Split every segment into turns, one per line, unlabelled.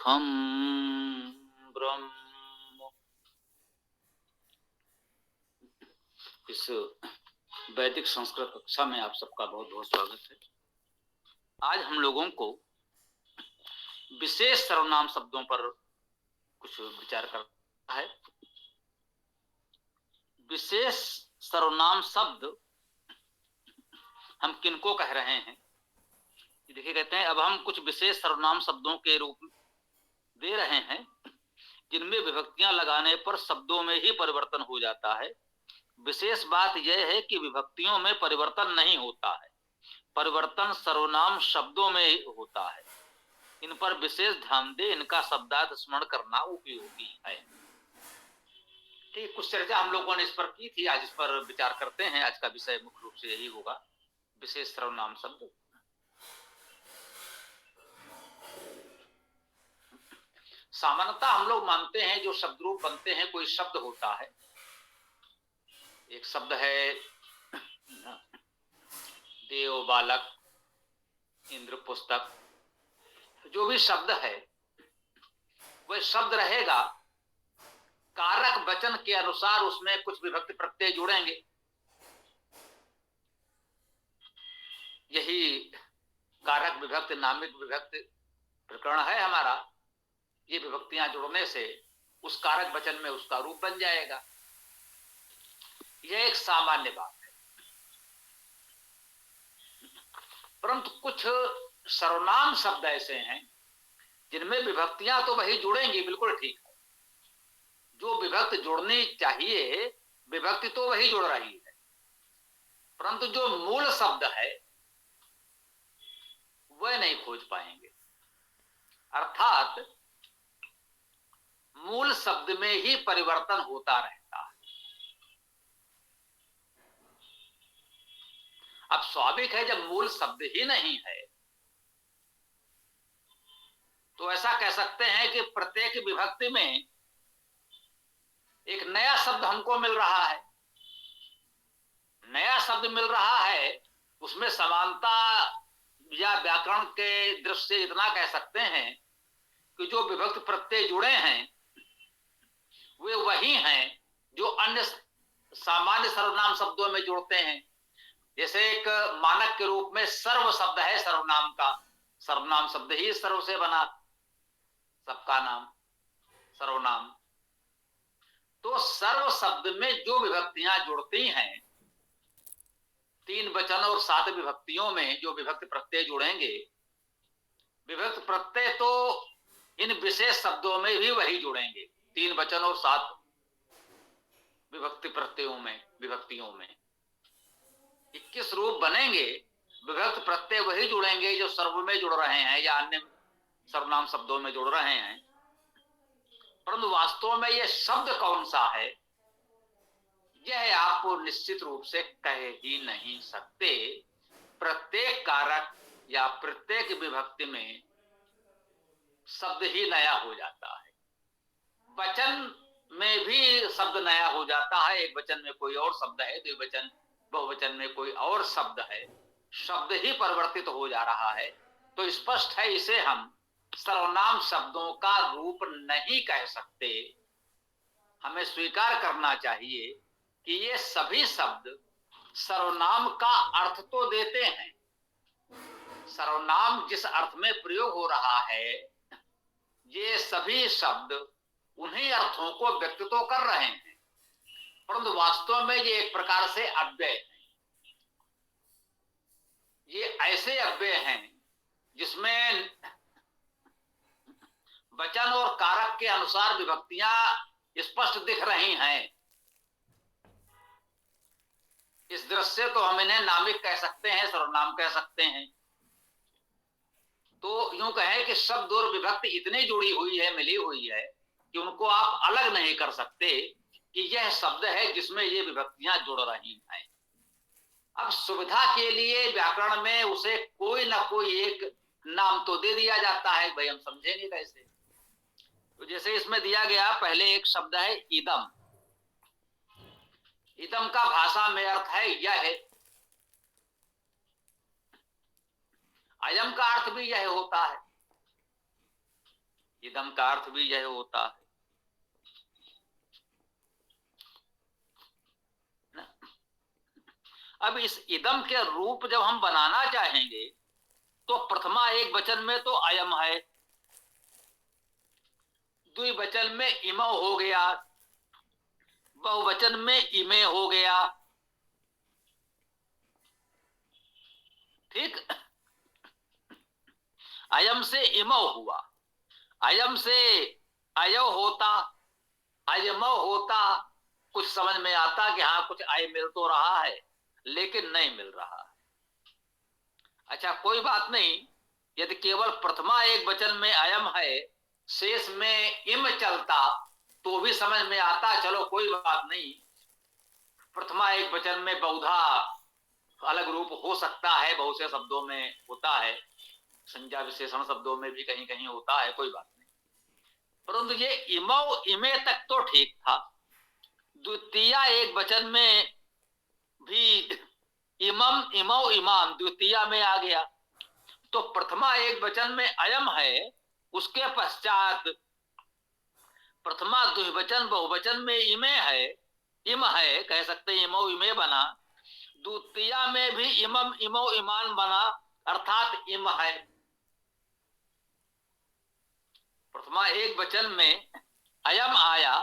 हम ब्रह्म। इस वैदिक संस्कृत कक्षा में आप सबका बहुत बहुत स्वागत है। आज हम लोगों को विशेष सर्वनाम शब्दों पर कुछ विचार करना है। विशेष सर्वनाम शब्द हम किनको कह रहे हैं? देखिए, कहते हैं अब हम कुछ विशेष सर्वनाम शब्दों के रूप दे रहे हैं जिनमें विभक्तियां लगाने पर शब्दों में ही परिवर्तन हो जाता है। विशेष बात यह है कि विभक्तियों में परिवर्तन नहीं होता है, परिवर्तन सर्वनाम शब्दों में ही होता है। इन पर विशेष ध्यान दे, इनका शब्दार्थ स्मरण करना उपयोगी है। ठीक, कुछ चर्चा हम लोगों ने इस पर की थी, आज इस पर विचार करते हैं। आज का विषय मुख्य रूप से यही होगा, विशेष सर्वनाम शब्द। सामान्यतः हम लोग मानते हैं जो शब्द रूप बनते हैं, कोई शब्द होता है। एक शब्द है देव, बालक, इंद्र, पुस्तक। जो भी शब्द है वह शब्द रहेगा, कारक वचन के अनुसार उसमें कुछ विभक्ति प्रत्यय जुड़ेंगे। यही कारक विभक्ति नामिक विभक्ति प्रकरण है हमारा। ये विभक्तियां जुड़ने से उस कारक वचन में उसका रूप बन जाएगा। यह एक सामान्य बात है। परंतु कुछ सर्वनाम शब्द ऐसे हैं जिनमें विभक्तियां तो वही जुड़ेंगी, बिल्कुल ठीक है। जो विभक्ति जुड़नी चाहिए विभक्ति तो वही जुड़ रही है, परंतु जो मूल शब्द है वह नहीं खोज पाएंगे। अर्थात मूल शब्द में ही परिवर्तन होता रहता है। अब स्वाभाविक है, जब मूल शब्द ही नहीं है तो ऐसा कह सकते हैं कि प्रत्येक विभक्ति में एक नया शब्द हमको मिल रहा है। नया शब्द मिल रहा है, उसमें समानता या व्याकरण के दृष्टि से इतना कह सकते हैं कि जो विभक्ति प्रत्यय जुड़े हैं वे वही हैं जो अन्य सामान्य सर्वनाम शब्दों में जुड़ते हैं। जैसे एक मानक के रूप में सर्व शब्द है सर्वनाम का। सर्वनाम शब्द ही सर्व से बना, सबका नाम सर्वनाम। तो सर्व शब्द में जो विभक्तियां जुड़ती हैं, 3 वचन और 7 विभक्तियों में जो विभक्ति प्रत्यय जुड़ेंगे, विभक्ति प्रत्यय तो इन विशेष शब्दों में भी वही जुड़ेंगे। 3 वचन और 7 विभक्ति प्रत्ययों में, विभक्तियों में 21 रूप बनेंगे। विभक्ति प्रत्यय वही जुड़ेंगे जो सर्व में जुड़ रहे हैं या अन्य सर्वनाम शब्दों में जुड़ रहे हैं। परंतु वास्तव में यह शब्द कौन सा है यह आप निश्चित रूप से कह ही नहीं सकते। प्रत्येक कारक या प्रत्येक विभक्ति में शब्द ही नया हो जाता है। वचन में भी शब्द नया हो जाता है। एक वचन में कोई और शब्द है, द्विवचन बहुवचन में कोई और शब्द है, शब्द ही परिवर्तित हो जा रहा है। तो स्पष्ट है, इसे हम सर्वनाम शब्दों का रूप नहीं कह सकते। हमें स्वीकार करना चाहिए कि ये सभी शब्द सर्वनाम का अर्थ तो देते हैं। सर्वनाम जिस अर्थ में प्रयोग हो रहा है, ये सभी शब्द उन्हीं अर्थों को व्यक्त तो कर रहे हैं, परंतु वास्तव में ये एक प्रकार से अव्यय है। ये ऐसे अव्यय हैं जिसमें वचन और कारक के अनुसार विभक्तियां स्पष्ट दिख रही हैं। इस दृष्टि से तो हम इन्हें नामिक कह सकते हैं, सर्वनाम कह सकते हैं। तो यूं कहें कि शब्द और विभक्ति इतनी जुड़ी हुई है, मिली हुई है कि उनको आप अलग नहीं कर सकते कि यह शब्द है जिसमें ये विभक्तियां जुड़ रही हैं। अब सुविधा के लिए व्याकरण में उसे कोई ना कोई एक नाम तो दे दिया जाता है, भाई हम समझेंगे कैसे। तो जैसे इसमें दिया गया, पहले एक शब्द है इदम। इदम का भाषा में अर्थ है यह है। अयम का अर्थ भी यह होता है। इदम का अर्थ भी यह होता है ना। अब इस इदम के रूप जब हम बनाना चाहेंगे तो प्रथमा एक वचन में तो अयम है, द्विवचन में इमो हो गया, बहुवचन में इमे हो गया। ठीक, अयम से इमो हुआ, अयम से अयो होता, अयमो होता, कुछ समझ में आता कि हाँ कुछ आय मिल तो रहा है लेकिन नहीं मिल रहा है। अच्छा कोई बात नहीं, यदि केवल प्रथमा एक वचन में अयम है, शेष में इम चलता तो भी समझ में आता, चलो कोई बात नहीं, प्रथमा एक वचन में बहुधा अलग रूप हो सकता है, बहुत से शब्दों में होता है, संज्ञा विशेषण शब्दों में भी कहीं कहीं होता है, कोई बात नहीं। परंतु ये इमो इमे तक तो ठीक था, द्वितीय एक वचन में भी इमम इमो इमाम द्वितीय में आ गया, तो प्रथमा एक वचन में अयम है, उसके पश्चात प्रथमा द्विवचन बहुवचन में इमे है, इम है, कह सकते इमो इमे बना, द्वितीय में भी इमम इमो इमान बना, अर्थात इम है। प्रथमा एक वचन में अयम आया,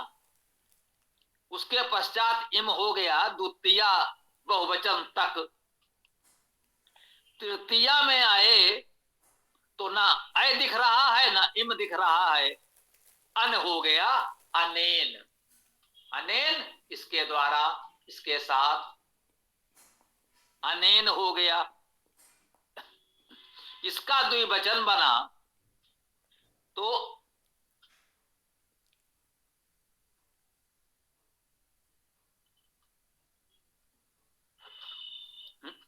उसके पश्चात इम हो गया द्वितीय बहुवचन तक, तृतीय में आए तो ना अय दिख रहा है ना इम दिख रहा है, अन हो गया अनेन, अनेन इसके द्वारा इसके साथ अनेन हो गया, इसका द्विवचन बना तो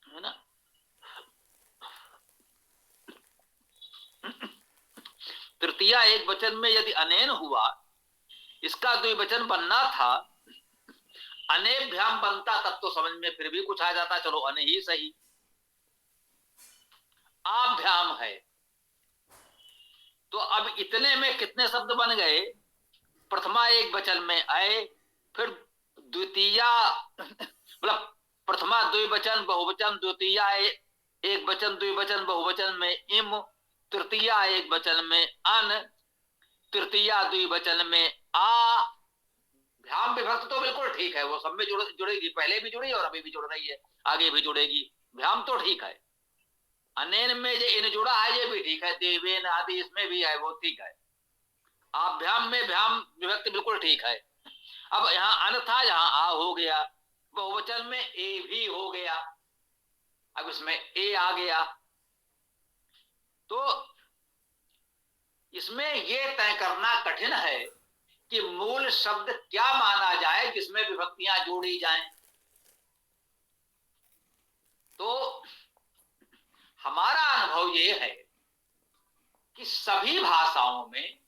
है ना, तृतीया एक वचन में यदि अनेन हुआ, इसका द्विवचन बनना था, अनेभ्याम बनता तब तो समझ में फिर भी कुछ आ जाता, चलो अने ही सही, आभ्याम है, तो अब इतने में कितने शब्द बन गए, प्रथमा एक वचन में आए, फिर द्वितीया मतलब प्रथमा द्विवचन बहुवचन, द्वितीय एक वचन द्विवचन बहुवचन में इम, तृतीय एक वचन में अन, तृतीय द्विवचन में आ। भ्याम विभक्त तो बिल्कुल ठीक है, वो सब में जुड़ेगी, पहले भी जुड़ी और अभी भी जुड़ रही है, आगे भी जुड़ेगी, भ्याम तो ठीक है। अनेन में जो इन जुड़ा है ये भी ठीक है, देवेन आदि इसमें भी है, वो ठीक है। आभ्याम में भ्याम विभक्ति बिल्कुल ठीक है। अब यहाँ अन था, यहाँ आ हो गया, बहुवचन में ए भी हो गया, अब इसमें ए आ गया, तो इसमें ये तय करना कठिन है कि मूल शब्द क्या माना जाए जिसमें विभक्तियां जोड़ी जाएं। तो हमारा अनुभव ये है कि सभी भाषाओं में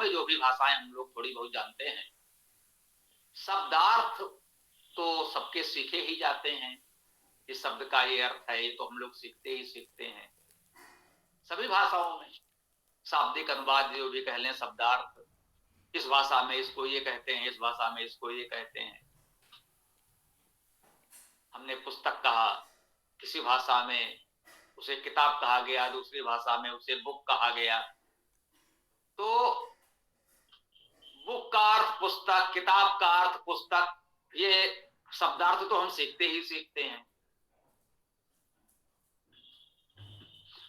जो भी भाषाएं हम लोग थोड़ी बहुत जानते हैं, शब्दार्थ तो सबके सीखे ही जाते हैं, इस शब्द का ये अर्थ है, तो हम लोग सीखते ही सीखते हैं। सभी भाषाओं में शाब्दिक अनुवाद जो भी कह लें, शब्दार्थ, इस भाषा में इसको ये कहते हैं, इस भाषा में इसको ये कहते हैं। हमने पुस्तक कहा, किसी भाषा में उसे किताब कहा गया, दूसरी भाषा में उसे बुक कहा गया, तो बुक का अर्थ पुस्तक, किताब का अर्थ पुस्तक, ये शब्दार्थ तो हम सीखते ही सीखते हैं।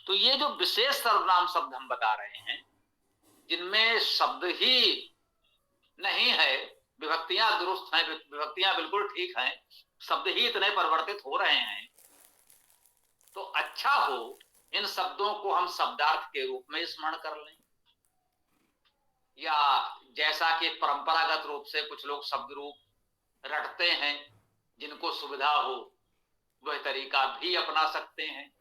तो ये जो विशेष सर्वनाम शब्द हम बता रहे हैं, जिनमें शब्द ही नहीं है, विभक्तियां दुरुस्त हैं, विभक्तियां बिल्कुल ठीक हैं, शब्द ही इतने परिवर्तित हो रहे हैं, तो अच्छा हो इन शब्दों को हम शब्दार्थ के रूप में स्मरण कर लें, या जैसा कि परंपरागत रूप से कुछ लोग शब्द रूप रटते हैं, जिनको सुविधा हो वह तरीका भी अपना सकते हैं।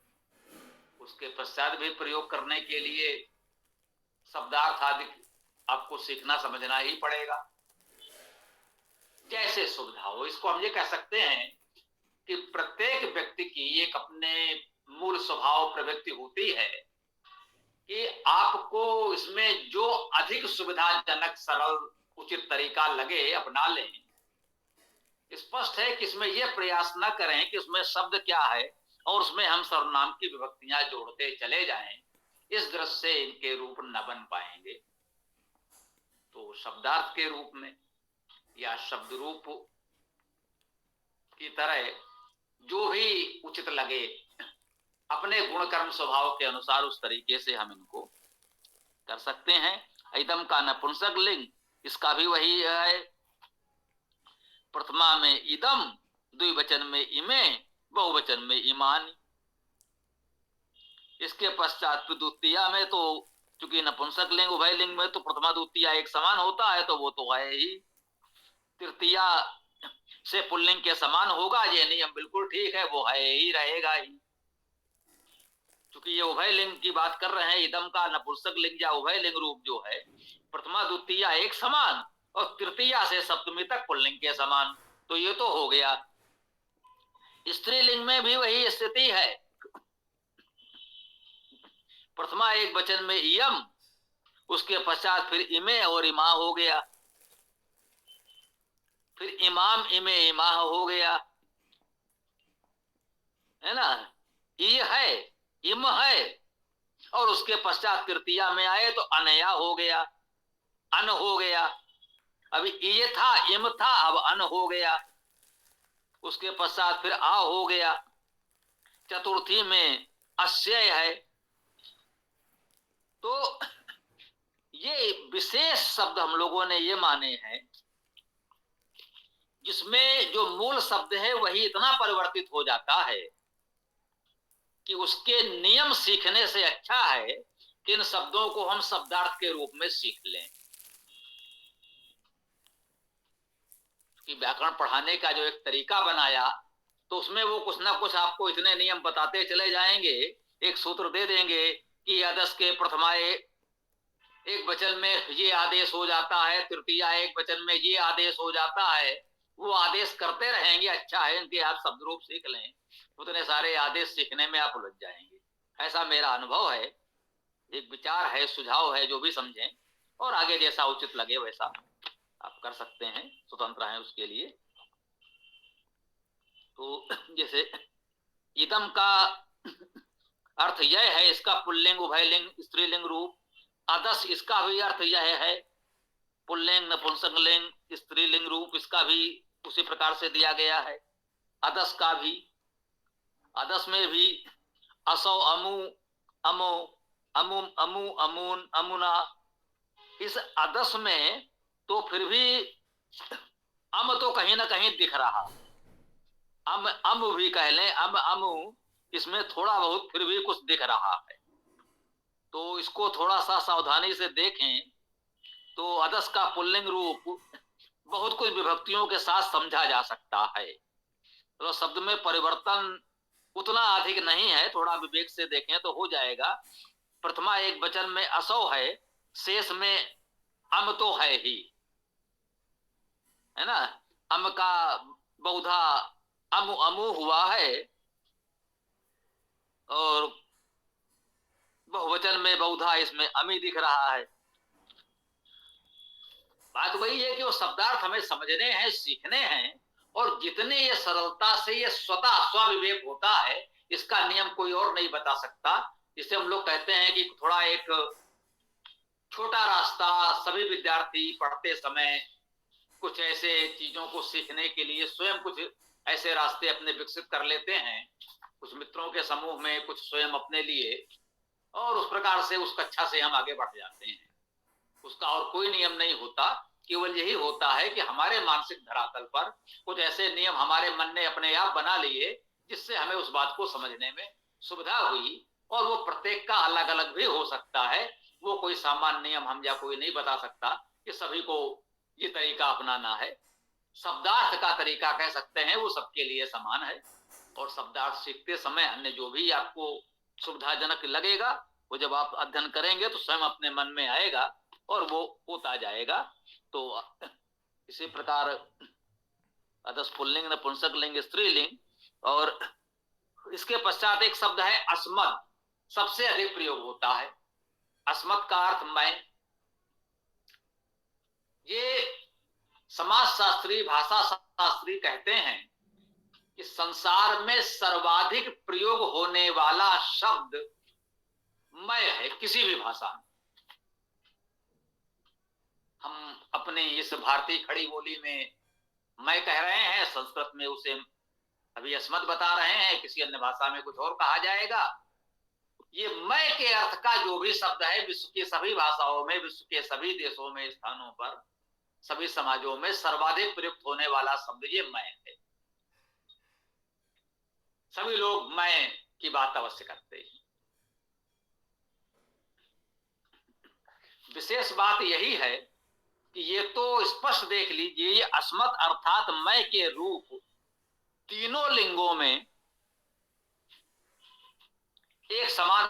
उसके पश्चात भी प्रयोग करने के लिए शब्दार्थ आदि आपको सीखना समझना ही पड़ेगा, जैसे सुविधा हो। इसको हम ये कह सकते हैं कि प्रत्येक व्यक्ति की एक अपने मूल स्वभाव प्रवृत्ति होती है कि आपको आपको इसमें जो अधिक सुविधाजनक सरल उचित तरीका लगे अपना लें। स्पष्ट है कि इसमें यह प्रयास न करें कि उसमें शब्द क्या है और उसमें हम सर्वनाम की विभक्तियां जोड़ते चले जाएं। इस दृष्टि से इनके रूप न बन पाएंगे। तो शब्दार्थ के रूप में या शब्द रूप की तरह जो भी उचित लगे अपने गुण कर्म स्वभाव के अनुसार उस तरीके से हम इनको कर सकते हैं। इदम का नपुंसक लिंग, इसका भी वही है। प्रथमा में इदम, द्विवचन में इमे, बहुवचन में इमानी। इसके पश्चात द्वितीया में तो चूंकि नपुंसक लिंग उभय लिंग में तो प्रथमा द्वितीया एक समान होता है, तो वो तो है ही। तृतीया से पुल्लिंग के समान होगा, ये नियम बिल्कुल ठीक है, वो है ही, रहेगा ही। चूंकि ये उभय लिंग की बात कर रहे हैं, इदम का नपुंसक लिंग या उभय लिंग रूप जो है प्रथमा द्वितीया एक समान और तृतीया से सप्तमी तक पुल्लिंग के समान, तो ये तो हो गया। स्त्रीलिंग में भी वही स्थिति है। प्रथमा एक वचन में इयम, उसके पश्चात फिर इमे और इमा हो गया, फिर इमाम इमे इमा हो गया, है ना। ई है, इम है, और उसके पश्चात तृतीया में आए तो अनया हो गया, अन हो गया। अभी ये था, इम था, अब अन हो गया, उसके पश्चात फिर आ हो गया। चतुर्थी में अश्यय है। तो ये विशेष शब्द हम लोगों ने ये माने हैं जिसमें जो मूल शब्द है वही इतना परिवर्तित हो जाता है कि उसके नियम सीखने से अच्छा है कि इन शब्दों को हम शब्दार्थ के रूप में सीख लें। कि व्याकरण पढ़ाने का जो एक तरीका बनाया तो उसमें वो कुछ ना कुछ आपको इतने नियम बताते चले जाएंगे, एक सूत्र दे देंगे कि आदर्श के प्रथमाए एक वचन में ये आदेश हो जाता है, तृतीया एक वचन में ये आदेश हो जाता है, वो आदेश करते रहेंगे। अच्छा है इनके आप शब्द रूप सीख लें, उतने सारे आदेश सीखने में आप उलझ जाएंगे। ऐसा मेरा अनुभव है, एक विचार है, सुझाव है, जो भी समझें, और आगे जैसा उचित लगे वैसा आप कर सकते हैं, स्वतंत्र हैं उसके लिए। तो जैसे इदम का अर्थ यह है, इसका पुल्लिंग उभयलिंग स्त्रीलिंग रूप। अदस, इसका भी अर्थ यह है, पुल्लिंग नपुंसक लिंग स्त्रीलिंग रूप, इसका भी उसी प्रकार से दिया गया है। अदस का भी, अदस में भी असौ अमु अमो अमु अमु अमून अमुना। इस अदस में तो फिर भी अम तो कहीं ना कहीं दिख रहा, अम भी कह लें, अमु, इसमें थोड़ा बहुत फिर भी कुछ दिख रहा है। तो इसको थोड़ा सा सावधानी से देखें तो अदस का पुल्लिंग रूप बहुत कुछ विभक्तियों के साथ समझा जा सकता है। तो शब्द में परिवर्तन उतना अधिक नहीं है, थोड़ा विवेक से देखें तो हो जाएगा। प्रथमा एक वचन में असौ है, शेष में अम तो है ही, है ना। अम का बहुधा अमु अमु हुआ है, और बहुवचन में बहुधा इसमें अमी दिख रहा है। बात वही है कि वो शब्दार्थ हमें समझने हैं, सीखने हैं, और जितने ये सरलता से ये स्वतः स्वविवेक होता है, इसका नियम कोई और नहीं बता सकता। जिसे हम लोग कहते हैं कि थोड़ा एक छोटा रास्ता सभी विद्यार्थी पढ़ते समय कुछ ऐसे चीजों को सीखने के लिए स्वयं कुछ ऐसे रास्ते अपने विकसित कर लेते हैं, कुछ मित्रों के समूह में, कुछ स्वयं अपने लिए, और उस प्रकार से उस कक्षा से हम आगे बढ़ जाते हैं। उसका और कोई नियम नहीं होता, केवल यही होता है कि हमारे मानसिक धरातल पर कुछ ऐसे नियम हमारे मन ने अपने आप बना लिए जिससे हमें उस बात को समझने में सुविधा हुई। और वो प्रत्येक का अलग अलग भी हो सकता है, वो कोई सामान्य नियम हम या कोई नहीं बता सकता कि सभी को ये तरीका अपनाना है। शब्दार्थ का तरीका कह सकते हैं वो सबके लिए समान है, और शब्दार्थ सीखते समय अन्य जो भी आपको सुविधाजनक लगेगा वो जब आप अध्ययन करेंगे तो स्वयं अपने मन में आएगा और वो होता जाएगा। तो इसी प्रकार अदस पुल्लिंग नपुंसक लिंग स्त्रीलिंग, और इसके पश्चात एक शब्द है अस्मद, सबसे अधिक प्रयोग होता है। अस्मत् का अर्थ मैं। ये समाज शास्त्री, भाषा शास्त्री कहते हैं कि संसार में सर्वाधिक प्रयोग होने वाला शब्द मैं है किसी भी भाषा में। हम अपने इस भारतीय खड़ी बोली में मैं कह रहे हैं, संस्कृत में उसे अभी अस्मत् बता रहे हैं, किसी अन्य भाषा में कुछ और कहा जाएगा। ये मैं के अर्थ का जो भी शब्द है विश्व की सभी भाषाओं में, विश्व के सभी देशों में, स्थानों पर, सभी समाजों में सर्वाधिक प्रयुक्त होने वाला शब्द ये मैं है। सभी लोग मैं की बात अवश्य करते हैं। विशेष बात यही है कि ये तो स्पष्ट देख लीजिए, ये अस्मत् अर्थात मैं के रूप तीनों लिंगों में एक समान,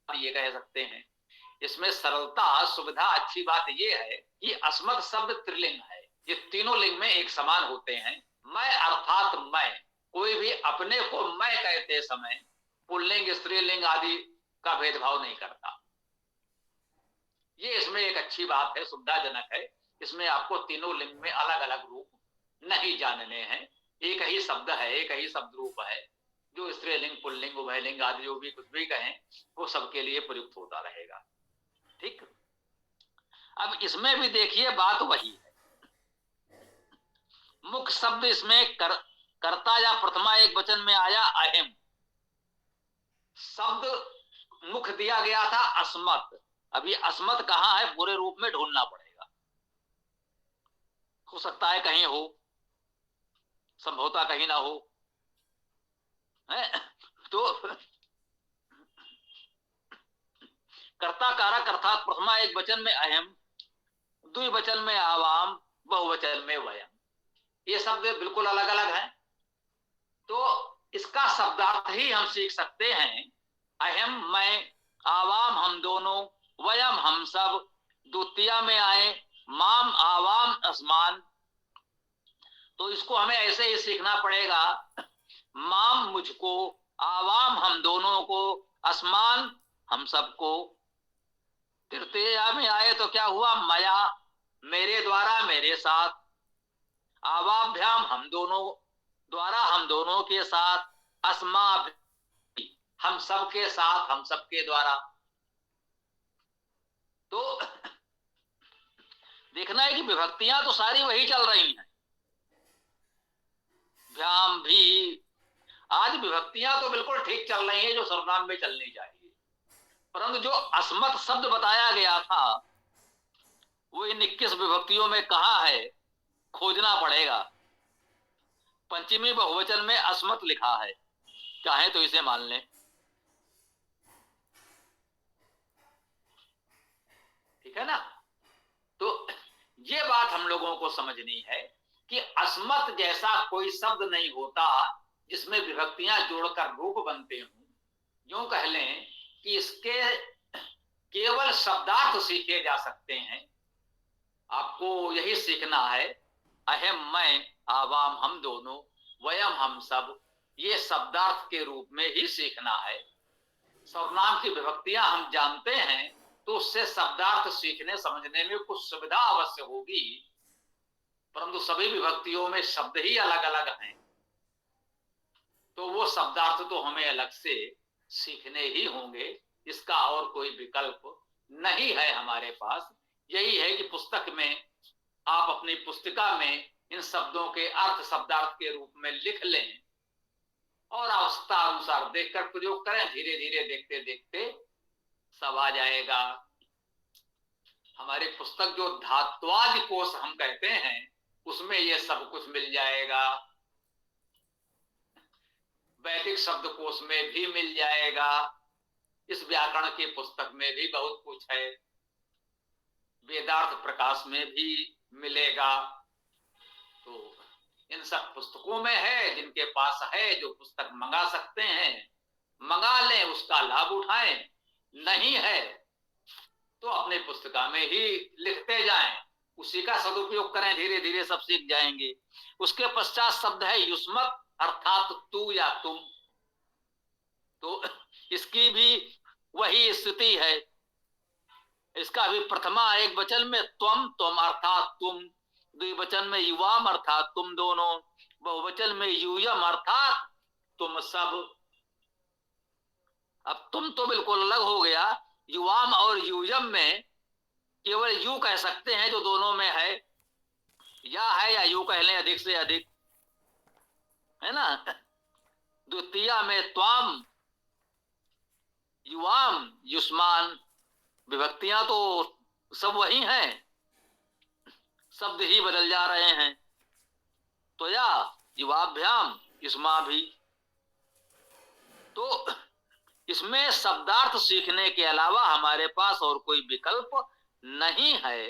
ये कह सकते हैं। इसमें सरलता, सुविधा, अच्छी बात यह है कि अस्मत् शब्द त्रिलिंग है, ये तीनों लिंग में एक समान होते हैं। मैं अर्थात मैं, कोई भी अपने को मैं कहते समय पुल्लिंग, स्त्रीलिंग आदि का भेदभाव नहीं करता। ये इसमें एक अच्छी बात है, सुविधाजनक है। इसमें आपको तीनों लिंग में अलग अलग रूप नहीं जानने हैं, एक ही शब्द है, एक ही शब्द रूप है, जो स्त्रीलिंग, पुल्लिंग, उभयलिंग आदि जो भी कुछ भी कहें वो सबके लिए प्रयुक्त होता रहेगा। ठीक। अब इसमें भी देखिए बात वही है। मुख्य शब्द इसमें कर्ता या प्रथमा एक वचन में आया अहम। शब्द मुख्य दिया गया था अस्मत्। अब ये अस्मत् कहां है पूरे रूप में ढूंढना पड़ेगा। हो सकता है कहीं हो, संभवतः कहीं ना हो है? तो कर्ता कारक अर्थात प्रथमा एक वचन में अहम, द्विवचन में आवाम, बहुवचन में वयम, ये शब्द बिल्कुल अलग अलग हैं। तो इसका शब्दार्थ ही हम सीख सकते हैं। अहम मैं, आवाम हम दोनों, वयम हम सब, द्वितीया में आए माम आवाम असमान। तो इसको हमें ऐसे ही सीखना पड़ेगा, माम मुझको, आवाम हम दोनों को, असमान हम सबको। तृतीया में आए तो क्या हुआ, मया मेरे द्वारा, मेरे साथ, आवाभ्याम हम दोनों द्वारा, हम दोनों के साथ, अस्मा हम सब के साथ, हम सब के द्वारा। तो देखना है कि विभक्तियां तो सारी वही चल रही हैं, भ्याम भी, आज विभक्तियां तो बिल्कुल ठीक चल रही हैं जो सर्वनाम में चलनी चाहिए, परंतु जो अस्मत् शब्द बताया गया था वो इन 21 विभक्तियों में कहां है, खोजना पड़ेगा। पंचमी बहुवचन में अस्मत् लिखा है, चाहे तो इसे मान लें। ठीक है ना। तो ये बात हम लोगों को समझनी है कि अस्मत् जैसा कोई शब्द नहीं होता जिसमें विभक्तियां जोड़कर रूप बनते हों। यूं कह लें कि इसके केवल शब्दार्थ सीखे जा सकते हैं। आपको यही सीखना है, अहम मैं, आवाम हम दोनों, वयम हम सब, ये शब्दार्थ के रूप में ही सीखना है। सर्वनाम की विभक्तियां हम जानते हैं तो उससे शब्दार्थ सीखने समझने में कुछ सुविधा अवश्य होगी, परंतु सभी विभक्तियों में शब्द ही अलग अलग हैं, तो वो शब्दार्थ तो हमें अलग से सीखने ही होंगे। इसका और कोई विकल्प नहीं है हमारे पास। यही है कि पुस्तक में, आप अपनी पुस्तिका में इन शब्दों के अर्थ शब्दार्थ के रूप में लिख लें और आवश्यकता अनुसार देखकर प्रयोग करें। धीरे धीरे देखते देखते सब आ जाएगा। हमारी पुस्तक जो धात्वादि कोश हम कहते हैं उसमें ये सब कुछ मिल जाएगा, वैदिक शब्दकोश में भी मिल जाएगा, इस व्याकरण की पुस्तक में भी बहुत कुछ है, वेदार्थ प्रकाश में भी मिलेगा। तो इन सब पुस्तकों में है, जिनके पास है जो पुस्तक मंगा सकते हैं मंगा लें, उसका लाभ उठाएं। नहीं है तो अपने पुस्तिका में ही लिखते जाएं, उसी का सदुपयोग करें, धीरे धीरे सब सीख जाएंगे। उसके पश्चात शब्द है युष्मत् अर्थात तू या तुम। तो इसकी भी वही स्थिति है। इसका भी प्रथमा एक वचन में त्वम, त्वम अर्थात तुम, द्विवचन में युवाम अर्थात तुम दोनों, बहुवचन में यूयम अर्थात तुम सब। अब तुम तो बिल्कुल अलग हो गया। युवाम और यूयम में केवल यू कह सकते हैं जो दोनों में है, या है या यू कह लें अधिक से अधिक, है ना। द्वितीया में त्वाम, युवाम, युष्मान, विभक्तियां तो सब वही हैं, शब्द ही बदल जा रहे हैं। तो या युवाभ्याम, युष्मा भी। तो इसमें शब्दार्थ सीखने के अलावा हमारे पास और कोई विकल्प नहीं है।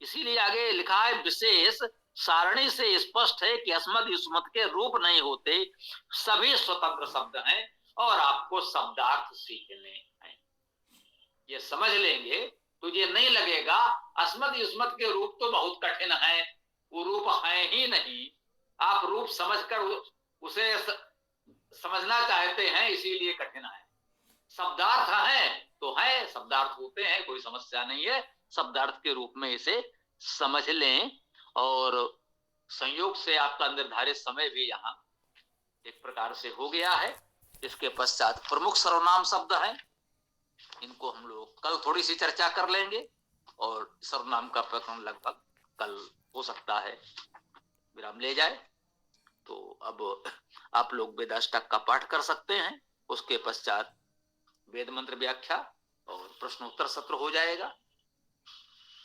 इसीलिए आगे लिखा है विशेष सारणी से स्पष्ट है कि अस्मत् युष्मत् के रूप नहीं होते, सभी स्वतंत्र शब्द हैं और आपको शब्दार्थ सीखने हैं। ये समझ लेंगे तो ये नहीं लगेगा अस्मत् युष्मत् के रूप तो बहुत कठिन है, वो रूप है ही नहीं। आप रूप समझकर उसे समझना चाहते हैं, इसीलिए कठिन है। शब्दार्थ है तो है, शब्दार्थ होते हैं, कोई समस्या नहीं है। शब्दार्थ के रूप में इसे समझ लें। और संयोग से आपका निर्धारित समय भी यहाँ एक प्रकार से हो गया है। इसके पश्चात प्रमुख सर्वनाम शब्द हैं, इनको हम लोग कल थोड़ी सी चर्चा कर लेंगे और सर्वनाम का प्रकरण लगभग कल हो सकता है विराम ले जाए। तो अब आप लोग वेदाष्टक का पाठ कर सकते हैं। उसके पश्चात वेद मंत्र व्याख्या और प्रश्नोत्तर सत्र हो जाएगा।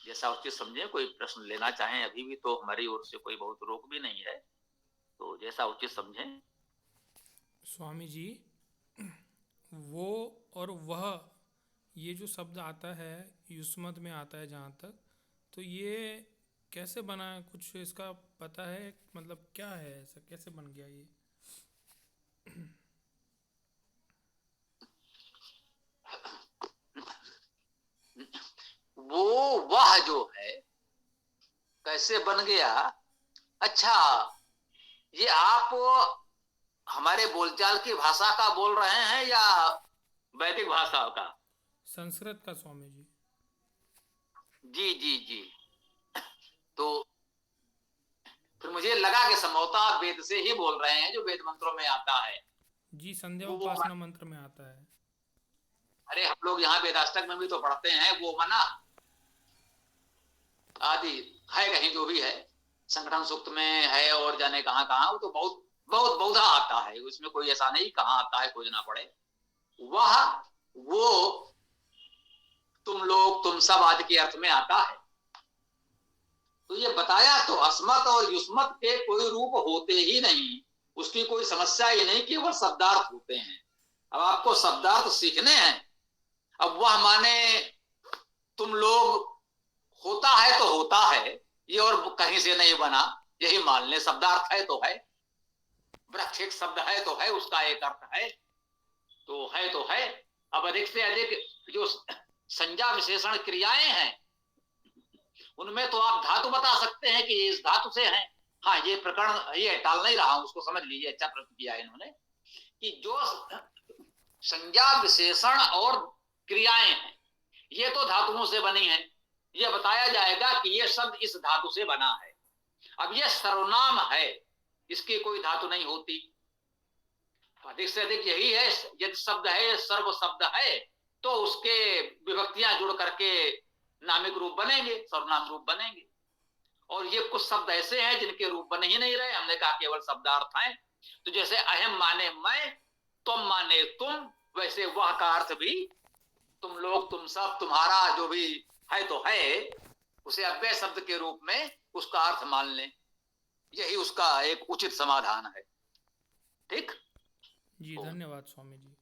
जैसा उचित समझे, कोई प्रश्न लेना चाहें अभी भी तो हमारी ओर से कोई बहुत रोक भी नहीं है, तो जैसा उचित समझें।
स्वामी जी, वो और वह, ये जो शब्द आता है युष्मत में आता है जहाँ तक, तो ये कैसे बना है, कुछ इसका पता है? मतलब क्या है, ऐसा कैसे बन गया ये?
वो वह जो है कैसे बन गया? अच्छा, ये आप हमारे बोलचाल की भाषा का बोल रहे हैं या वैदिक भाषा का?
संस्कृत का स्वामी जी।
जी जी जी। तो फिर मुझे लगा कि संभवतः आप वेद से ही बोल रहे हैं, जो वेद मंत्रों में आता है।
जी, संध्या
वो
उपासना मंत्र में आता है।
अरे हम लोग यहाँ वेदाष्टक में भी तो पढ़ते हैं, वो मना आदि है, कहीं जो भी है संगठन सूक्त में है और जाने कहाँ कहाँ, वो तो बहुत बहुत बहुधा आता है, उसमें कोई ऐसा नहीं कहाँ आता है खोजना पड़े। वह, वो, तुम लोग, तुम सब आदि के अर्थ में आता है। तो ये बताया तो अस्मत् और युष्मत् के कोई रूप होते ही नहीं, उसकी कोई समस्या ही नहीं, केवल शब्दार्थ होते हैं। अब आपको शब्दार्थ सीखने हैं। अब वह माने तुम लोग होता है तो होता है, ये और कहीं से नहीं बना, यही मान ले। शब्दार्थ है तो है, वृक्ष एक शब्द है तो है, उसका एक अर्थ है तो है तो है। अब अधिक से अधिक जो संज्ञा विशेषण क्रियाएं हैं उनमें तो आप धातु बता सकते हैं कि इस धातु से है। हाँ, ये प्रकरण ये टाल नहीं रहा हूं, उसको समझ लीजिए। अच्छा प्रश्न किया इन्होंने कि जो संज्ञा विशेषण और क्रियाएं हैं ये तो धातुओं से बनी है, ये बताया जाएगा कि ये शब्द इस धातु से बना है। अब ये सर्वनाम है, इसकी कोई धातु नहीं होती। अधिक से अधिक यही है, यदि शब्द है, सर्व शब्द है, तो उसके विभक्तियां जुड़ करके नामिक रूप बनेंगे, सर्वनाम रूप बनेंगे। और ये कुछ शब्द ऐसे हैं जिनके रूप बन ही नहीं रहे, हमने कहा केवल शब्दार्थ हैं। तो जैसे अहम माने मैं, तुम माने तुम, वैसे वह का अर्थ भी तुम लोग, तुम सब, तुम्हारा जो भी है तो है, उसे अव्यय शब्द के रूप में उसका अर्थ मान लें। यही उसका एक उचित समाधान है। ठीक
जी, धन्यवाद स्वामी जी।